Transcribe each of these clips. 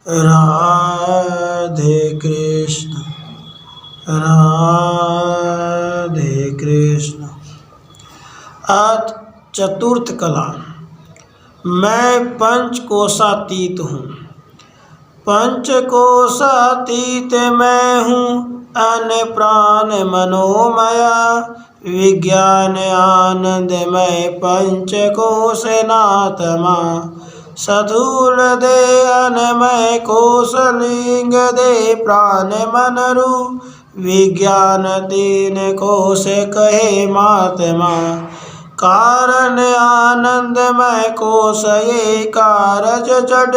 राधे कृष्ण राधे कृष्ण। अथ चतुर्थ कला। मैं पंचकोशातीत हूँ। पंचकोशातीत मैं हूँ, अन्न प्राण मनोमया। विज्ञान आनंदमय पंचकोशनात्मा। स्थूल दे अन्नमय कोशलिंग दे प्राण मन रूप। विज्ञान तीन कोश कहे महात्मा। कारण आनंदमय कोश ये कारज जड।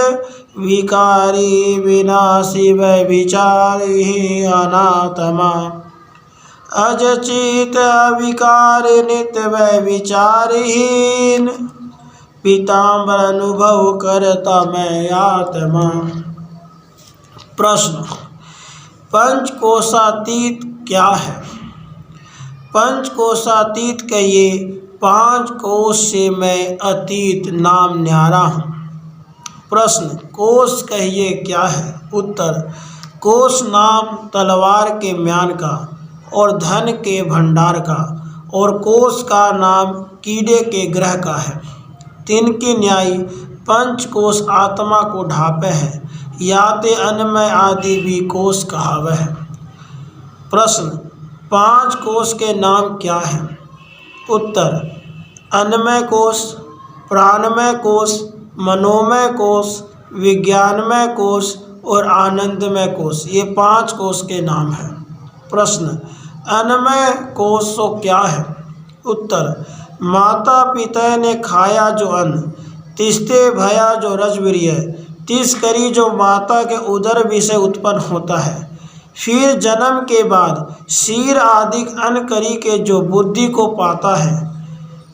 विकारी विनाशी वै विचारी अनात्मा। अज चित अविकार नित्य वै विचारहीन। पीताम्बर अनुभव करता मैं आत्मा। प्रश्न, पंचकोशातीत क्या है? पंचकोशातीत कहिए, 5 कोश से मैं अतीत नाम न्यारा हूँ। प्रश्न, कोश कहिए क्या है? उत्तर, कोश नाम तलवार के म्यान का और धन के भंडार का, और कोश का नाम कीड़े के ग्रह का है। तिनके न्यायी पंचकोश आत्मा को ढापे हैं, याते अन्नमय आदि भी कोश कहावे है। प्रश्न, 5 कोश के नाम क्या हैं? उत्तर, अन्नमय कोश, प्राणमय कोश, मनोमय कोश, विज्ञानमय कोश और आनंदमय कोश, ये 5 कोश के नाम हैं। प्रश्न, अन्नमय कोश तो क्या है? उत्तर, माता पिता ने खाया जो अन्न, तिस्ते भया जो रजवीर्य, तिस करी जो माता के उदर विषय उत्पन्न होता है। फिर जन्म के बाद क्षीर आदि अन्न करी के जो बुद्धि को पाता है।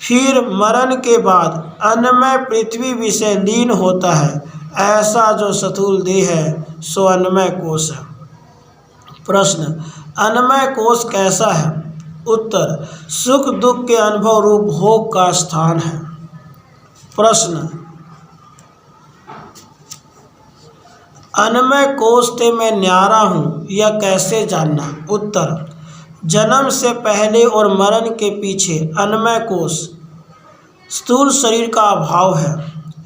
फिर मरण के बाद अन्नमय पृथ्वी विषय लीन होता है। ऐसा जो स्थूल देह है सो अन्नमय कोश है। प्रश्न, अन्नमय कोश कैसा है? उत्तर, सुख दुख के अनुभव रूप भोग का स्थान है। प्रश्न, अन्नमय कोश से मैं न्यारा हूँ यह कैसे जानना? उत्तर, जन्म से पहले और मरण के पीछे अन्नमय कोश स्थूल शरीर का अभाव है,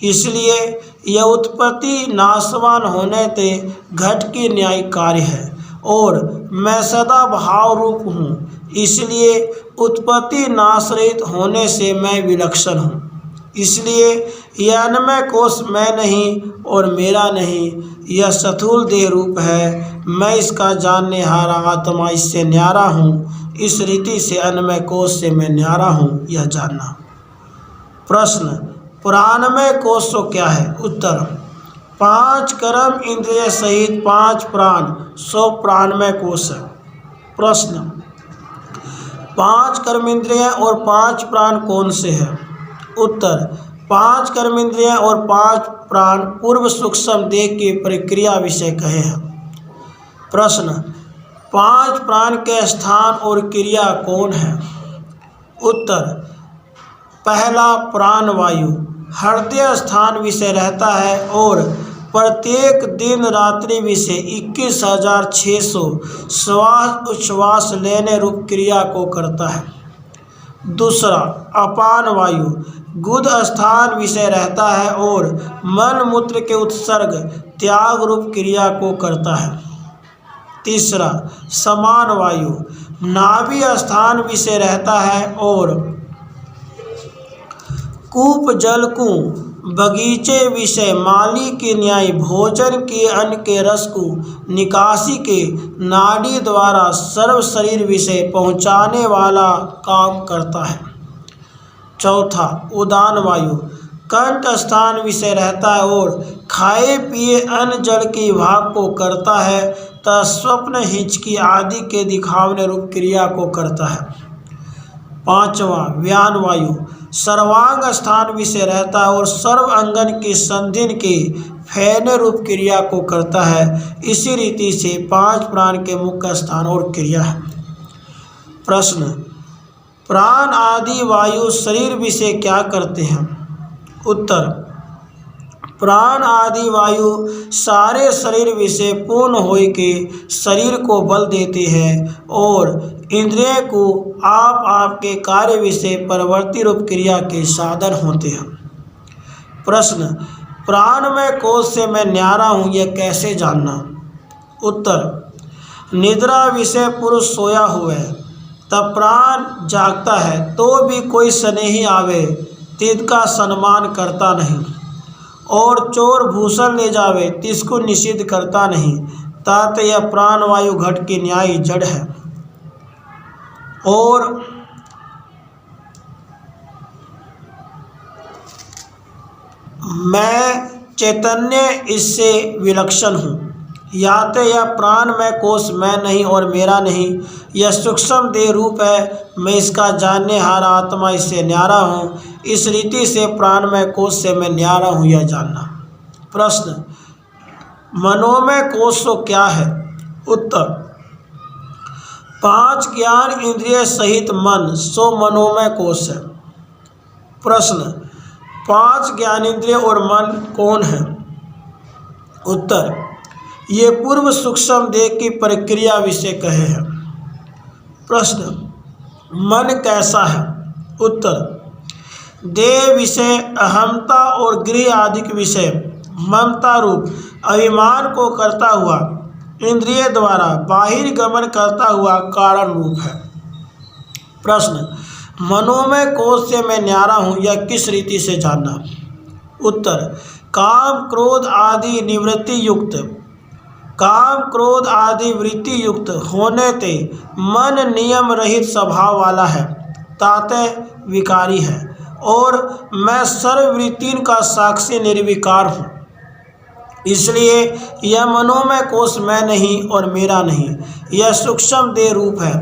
इसलिए यह उत्पत्ति नाशवान होने से घट के न्याय कार्य है। और मैं सदा भाव रूप हूँ, इसलिए उत्पत्ति नाशरहित होने से मैं विलक्षण हूँ। इसलिए यह अन्नमय कोश मैं नहीं और मेरा नहीं, यह स्थूल देह रूप है। मैं इसका जानने हारा आत्मा इससे न्यारा हूँ। इस रीति से अन्नमय कोश से मैं न्यारा हूँ यह जानना। प्रश्न, प्राणमय कोश तो क्या है? उत्तर, 5 कर्म इंद्रिय सहित 5 प्राण सो प्राणमय कोश है। प्रश्न, 5 कर्म इंद्रिय और 5 प्राण कौन से हैं? उत्तर, 5 कर्म इंद्रिय और 5 प्राण पूर्व सूक्ष्म देह की प्रक्रिया विषय कहे हैं। प्रश्न, 5 प्राण के स्थान और क्रिया कौन है? उत्तर, पहला प्राण वायु हृदय स्थान विषय रहता है और प्रत्येक दिन रात्रि विषय 21,600 श्वास उच्छ्वास लेने रूप क्रिया को करता है। दूसरा, अपान वायु गुद स्थान विषय रहता है और मन मूत्र के उत्सर्ग त्याग रूप क्रिया को करता है। तीसरा, समान वायु नाभि स्थान विषय रहता है और कूप जलकू बगीचे विषय माली के न्याय भोजन के अन्न के रस को निकासी के नाड़ी द्वारा सर्व शरीर विषय पहुँचाने वाला काम करता है। चौथा, उदान वायु कंठ स्थान विषय रहता है और खाए पिए अन्न जल के विभाग को करता है तथा स्वप्न हिचकी आदि के दिखावने रूप क्रिया को करता है। पांचवा, व्यान वायु सर्वांग स्थान विषय रहता है और सर्व अंगन की संधिन के फैलने रूप क्रिया को करता है। इसी रीति से 5 प्राण के मुख्य स्थान और क्रिया है। प्रश्न, प्राण आदि वायु शरीर विषय क्या करते हैं? उत्तर, प्राण आदि वायु सारे शरीर विषय पूर्ण होय के शरीर को बल देते हैं और इंद्रिय को आप आपके कार्य विषय परवर्ती रूप क्रिया के साधन होते हैं। प्रश्न, प्राणमय कोश से मैं न्यारा हूँ यह कैसे जानना? उत्तर, निद्रा विषय पुरुष सोया हुआ है, तब प्राण जागता है तो भी कोई स्नेही आवे तिसका सम्मान करता नहीं, और चोर भूषण ले जावे तिसको निषिद्ध करता नहीं, तात यह प्राणवायु घट के न्याय जड़ है। और मैं चैतन्य इससे विलक्षण हूँ। या तो यह प्राणमय कोश मैं नहीं और मेरा नहीं, यह सूक्ष्म देह रूप है, मैं इसका जानने हारा आत्मा इससे न्यारा हूँ। इस रीति से प्राणमय कोश से मैं न्यारा हूँ यह जानना। प्रश्न, मनोमय कोश तो क्या है? उत्तर, 5 ज्ञान इंद्रिय सहित मन सो मनोमय कोश है। प्रश्न, 5 ज्ञानेंद्रिय और मन कौन है? उत्तर, ये पूर्व सूक्ष्म देह की प्रक्रिया विषय कहे हैं। प्रश्न, मन कैसा है? उत्तर, देह विषय अहमता और गृह आदि विषय ममता रूप अभिमान को करता हुआ इंद्रिय द्वारा बाहिर गमन करता हुआ कारण रूप है। प्रश्न, मनोमय कोश से मैं न्यारा हूँ यह किस रीति से जानना? उत्तर, काम क्रोध आदि निवृत्ति युक्त, काम क्रोध आदि वृत्ति युक्त होने ते मन नियम रहित स्वभाव वाला है, ताते विकारी है, और मैं सर्ववृत्तिन का साक्षी निर्विकार हूँ। इसलिए यह मनोमय कोश मैं नहीं और मेरा नहीं, यह सूक्ष्म देह रूप है,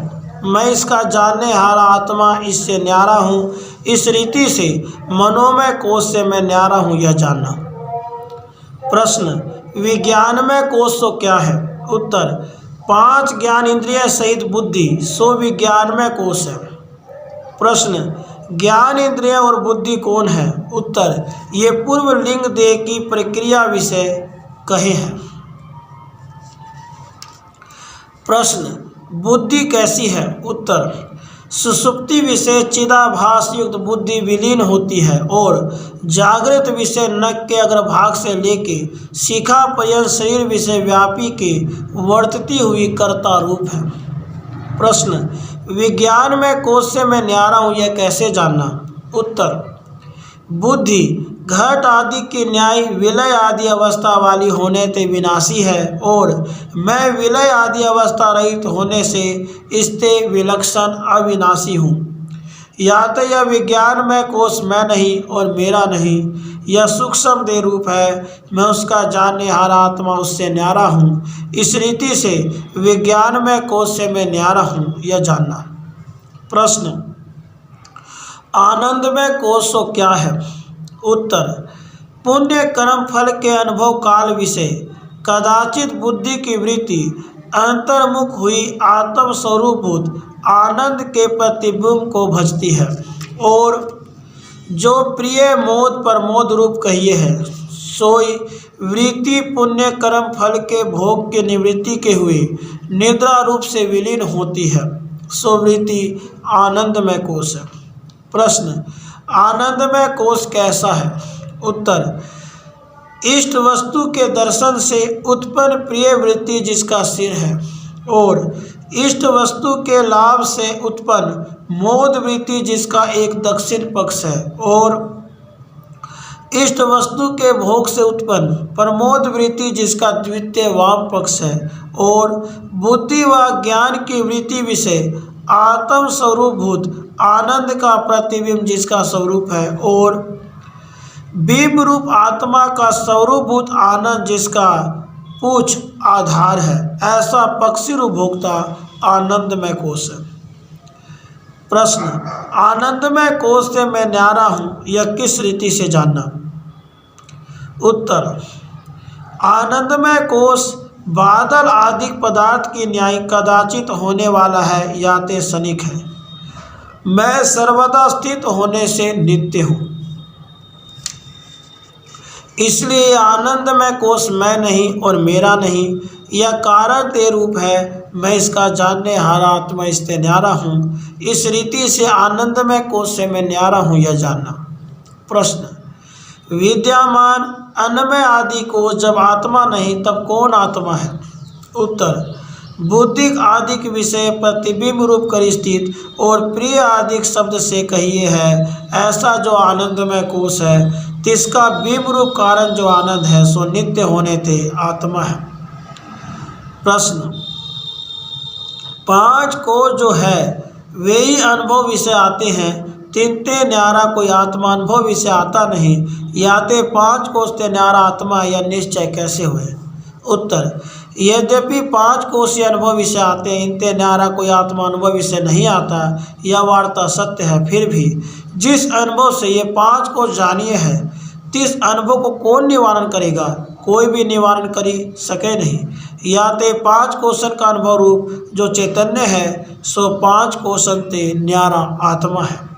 मैं इसका जानने हारा आत्मा इससे न्यारा हूँ। इस रीति से मनोमय कोश से मैं न्यारा हूँ यह जानना। प्रश्न, विज्ञानमय कोश तो क्या है? उत्तर, 5 ज्ञान इंद्रिय सहित बुद्धि सो विज्ञानमय कोश है। प्रश्न, ज्ञान इंद्रिय और बुद्धि कौन है? उत्तर, ये पूर्व लिंग देह की प्रक्रिया विषय कहे हैं। प्रश्न, बुद्धि कैसी है? उत्तर, सुषुप्ति विषय चिदाभास युक्त बुद्धि विलीन होती है और जागृत विषय नख के अग्रभाग से लेके शिखा पर्यंत शरीर विषय व्यापी के वर्तती हुई कर्ता रूप है। प्रश्न, विज्ञान में कोश से मैं न्यारा हूँ यह कैसे जानना? उत्तर, बुद्धि घट आदि के न्याय विलय आदि अवस्था वाली होने ते विनाशी है और मैं विलय आदि अवस्था रहित होने से इससे विलक्षण अविनाशी हूँ। या तो यह विज्ञान में कोश मैं नहीं और मेरा नहीं, यह सूक्ष्म देह रूप है, मैं उसका जानने हारा आत्मा उससे न्यारा हूँ। इस रीति से विज्ञान में कोश से मैं न्यारा हूँ यह जानना। प्रश्न, आनंदमय कोश तो क्या है? उत्तर, पुण्य कर्म फल के अनुभव काल विषय कदाचित बुद्धि की वृत्ति अंतर्मुख हुई आत्म स्वरूपभूत आनंद के प्रतिबिंब को भजती है और जो प्रिय मोद प्रमोद रूप कहिए है, सोई वृत्ति पुण्य कर्म फल के भोग के निवृत्ति के हुए निद्रा रूप से विलीन होती है, सो वृत्ति आनंदमय कोश है। प्रश्न, आनंदमय कोश कैसा है? उत्तर, इष्ट वस्तु के दर्शन से उत्पन्न प्रिय वृत्ति जिसका सिर है और इष्ट वस्तु के लाभ से उत्पन्न मोद वृत्ति जिसका एक दक्षिण पक्ष है और इष्ट वस्तु के भोग से उत्पन्न प्रमोद वृत्ति जिसका द्वितीय वाम पक्ष है और बुद्धि व ज्ञान की वृत्ति विषय आत्म स्वरूपभूत आनंद का प्रतिबिंब जिसका स्वरूप है और बिंब रूप आत्मा का स्वरूपभूत आनंद जिसका पूछ आधार है, ऐसा पक्षी रूप भोक्ता आनंदमय कोश है। प्रश्न, आनंदमय कोश से मैं न्यारा हूँ यह किस रीति से जानना? उत्तर, आनंदमय कोश बादल आदि पदार्थ की न्याय कदाचित होने वाला है या ते क्षणिक है, मैं सर्वदा स्थित होने से नित्य हूँ। इसलिए आनंदमय कोश मैं नहीं और मेरा नहीं, यह कारण ते रूप है, मैं इसका जानने हारा आत्मा इससे न्यारा हूँ। इस रीति से आनंदमय कोश से मैं न्यारा हूँ यह जानना। प्रश्न, विद्यमान अन्नमय आदि को जब आत्मा नहीं तब कौन आत्मा है? उत्तर, बुद्धिक आदिक विषय प्रतिबिंब रूप कर स्थित और प्रिय आदिक शब्द से कहिए है, ऐसा जो आनंदमय कोश है तिसका बिंब रूप कारण जो आनंद है सो नित्य होने ते आत्मा है। प्रश्न, पांच को जो है वे ही अनुभव विषय आते हैं, तिनते न्यारा कोई आत्मा अनुभव विषय आता नहीं, याते पांच कोश ते न्यारा आत्मा यह निश्चय कैसे हुए? उत्तर, यद्यपि पांच कोश अनुभव विषय आते हैं, इनते न्यारा कोई आत्मा अनुभव विषय नहीं आता, यह वार्ता सत्य है। फिर भी जिस अनुभव से ये पांच कोश जानिए है, तिस अनुभव को कौन निवारण करेगा? कोई भी निवारण कर सके नहीं। या ते पांच कोशन का अनुभव रूप जो चैतन्य है सो पांच कोशन ते न्यारा आत्मा है।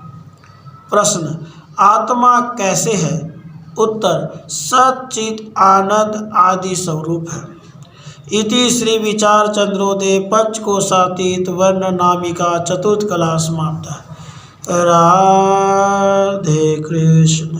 प्रश्न, आत्मा कैसे है? उत्तर, सच्चित आनंद आदि स्वरूप है। इति श्री विचार चंद्रोदय पंचकोशातीत वर्ण नामिका चतुर्थ कला समाप्त। राधे कृष्ण।